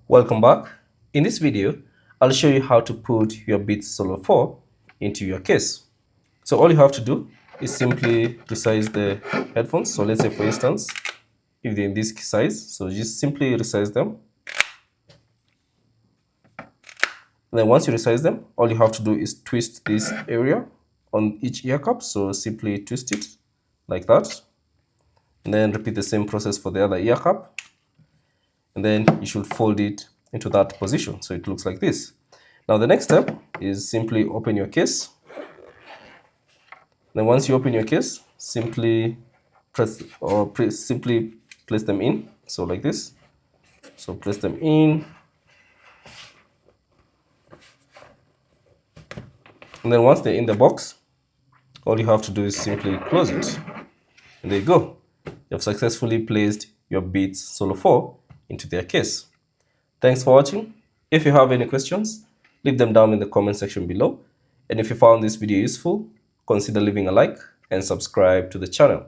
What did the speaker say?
Welcome back. In this video, I'll show you how to put your Beats Solo 4 into your case. So all you have to do is simply resize the headphones. So let's say for instance, if they're in this size, so just simply resize them. And then once you resize them, all you have to do is twist this area on each ear cup. So simply twist it like that. And then repeat the same process for the other ear cup. And then you should fold it into that position so it looks like this. Now the next step is simply open your case. Then once you open your case, simply simply place them in, so like this. So place them in, and then once they're in the box, all you have to do is simply close it. And there you go. You have successfully placed your Beats Solo 4 into their case. Thanks for watching. If you have any questions, leave them down in the comment section below. And if you found this video useful, consider leaving a like and subscribe to the channel.